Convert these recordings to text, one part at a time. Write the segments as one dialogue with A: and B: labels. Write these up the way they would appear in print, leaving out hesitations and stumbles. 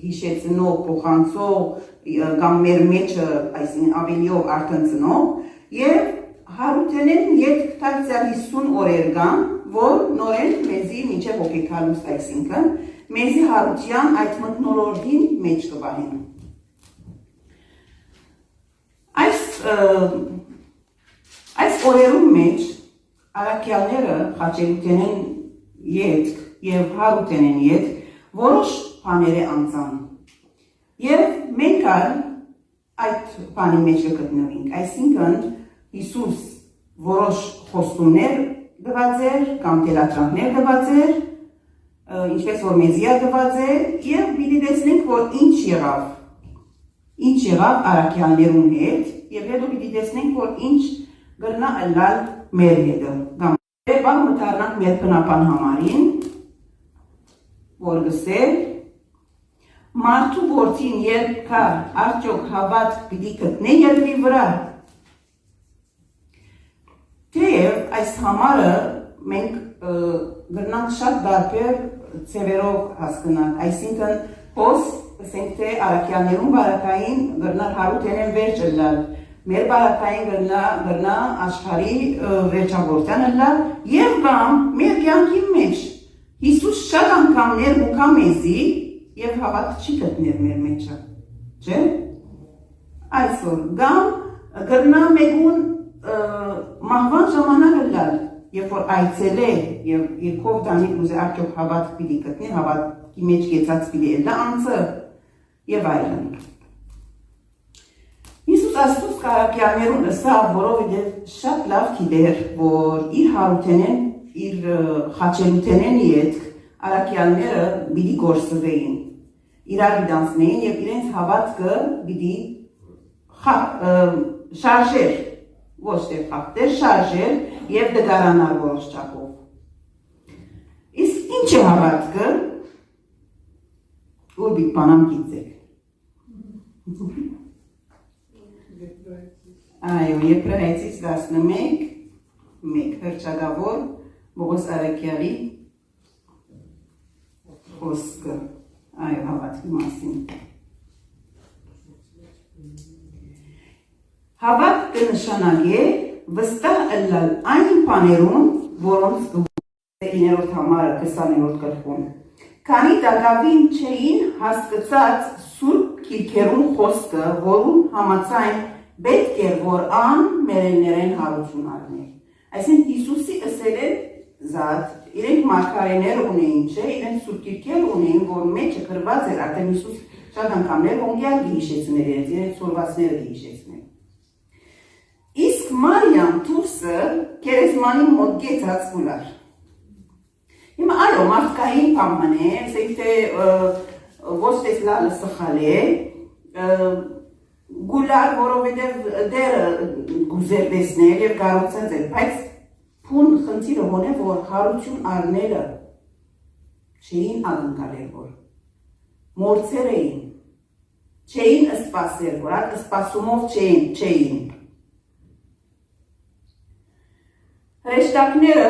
A: հիշեցնող, փոխանցող կամ մեր մեջը այսինքն ավելիով արտնցնող եւ հարութենեն յետ 50 օրեր կան, որ նորեն մեզի մինչև հոգեկալուստ այսինքն մեզի հարության այդ մթնոլորտին մեջ կվահեն։ Այս օրերում մեջ առաքյալները խաչելութենեն ետք եւ հարութենեն ետք որոշ բաները անցան։ Եվ մենք այդ բանի մեջ կգտնվենք, այսինքն Հիսուս որոշ խոստումներ տված էր կամ թելատրանքներ տված էր, ինչպես որ մեզի տված էր, եւ պիտի տեսնենք, որ ինչ եղավ առաքյալներուն հետ, եւ հետո պիտի տեսնենք, որ ինչ գրնա ըլլալ մեր հետը։ Բաղ մտառնանք մեր բնապան համարին, որ գսեր, մարդու որդին երբ կա արդյոք հավատ պիտի գտնե երկրի վրա։ Թեև այս համարը մենք գրնանք շատ դարբեր ծևերով հասկնանք, այսինքն հոս ասենք թե առաքյալներուն բարակային գրնար հարութենեն վերջ ըլլալ, մեր բարակային գրնա աշխարհի վերջավորության ըլլալ եւ կամ մեր կյանքի մեջ Հիսուս շատ անգամներ ուկա մեզի եւ հավատ չի գտներ մեր մեջը, չէ՞։ Այսօր կամ գրնա մեկուն մահվան ժամանակ ըլլալ, երբ որ այցել է եւ երկով տանիք ուզե արդյոք հավատ պիտի գտնի, հավատի մեջ կեցած պիտի ելնա անձը եւ այլն։ Հիսուս աստուծո առաքյալներուն ըսավ, որովհետեւ շատ լավ գիտեր, որ իր հարութենեն, իր խաչելութենեն ետք առաքյալները պիտի գործվեին, իրար դանսնեին եւ իրենց հավատքը պիտի շարժեր, ոչ թե խախտեր, շարժեր եւ դգարանար որոշ չափով։ Իսկ ինչ է հավատքը, որ պիտի բանամ գիտեք։ Այո, Եբրայեցից 11, հռչակավոր Բողոս Արաքյալի խոսքը, այո, հավատքի մասին։ Հավատ կնշանակե վստահ ըլլալ այն բաներուն, որոնց գուտերիներորդ համարը 20-րդ գլխում, քանի դակավին չէին հասկացած սուրբ քիրքերուն խոսքը, որուն համաձայն պետք էր, որ ան մերելներեն հարություն առներ։ Այսինքն Հիսուսի ըսել է զատ, իրենք մարգարեներ ունեին, չէ, իրենք սուրբ քիրքեր ունեին, որ մեջը գրված էր, արդեն Հիսուս շատ անգամներ օնգյալ գիշեցներ, իրենց սորվածները գիշեցներ։ Իսկ Մարիամ դուրսը գերեզմանի մոտ գեցած գուլար։ Հիմա այո, մարդկային բան է, ասենք թե ոչ տեսլալը սխալ է, գուլար, որովհետև դերը գուզեր տեսնել եւ կարողացած էր, բայց փուն խնդիրը ո՞ն է, որ հարություն առնելը չէին ակնկալել, որ մորցեր էին, չէին սպասել, որ այդ սպասումով չէին։ Հրեշտակները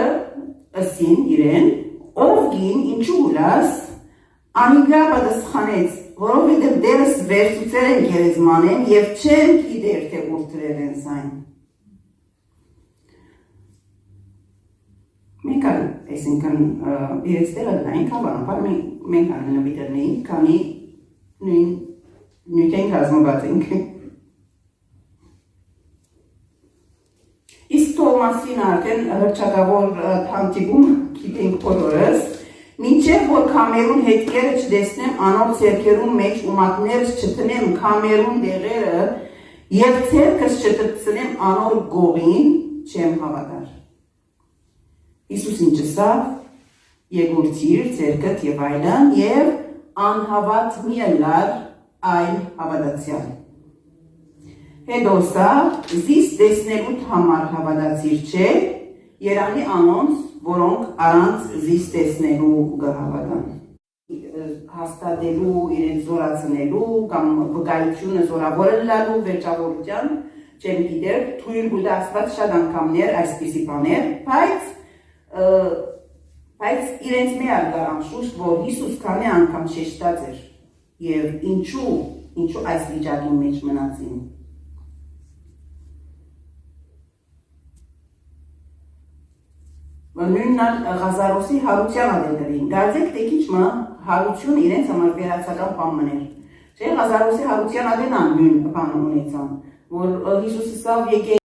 A: ըսին իրեն, ով գին ինչու ուլաս, անիգա պատասխանեց, որովհետև դերս վերցուցել են գերեզմանեն եւ չեն գիտեր թե ուր դրել են сайн։ Մենք այսինքն իրենց դերը դային կավանապար մենք անհնավիտերնեին, քանի նույն ռազմաբաց ենք։ Իսկ Թոմասին արդեն հռչակավոր թանտիկում գիտենք բոլորս, մինչև որ քամերուն հետքերը չտեսնեմ անոր ձեռքերուն մեջ ու մատներս չտնեմ քամերուն դեղերը եւ ձեռքս չտցնեմ անոր գողին, չեմ հավատար։ Հիսուսին չսավ, եկուրցիր, ձեռքդ եւ այլն եւ անհավատ մի ըլլար այլ հավատացյալ։ Հետո սա զիս տեսնելու համար հավատացիր չէ, Երանի անոնց, որոնք առանց զիս տեսնելու գհավատան։ Հաստատելու, իրենց զորացնելու կամ վկայությունը զորավոր լալու վերջավորության չեմ գիտեր, թույլ գուլաստված շատ անգամներ այսպիսի բաներ, բայց իրենց մի արգարան շուշտ, որ Հիսուս քանի անգամ շեշտած էր, եւ ինչու այս վիճակի մեջ մնացին։ Նույնն Ղազարոսի հարությանը դերին։ Գարձեք թե քիչ մը հարություն իրենց համար վերացական բան մներ։ Չէ, Ղազարոսի հարության ադենան նույն բանը ունեցան, որ Հիսուսը սավ եկե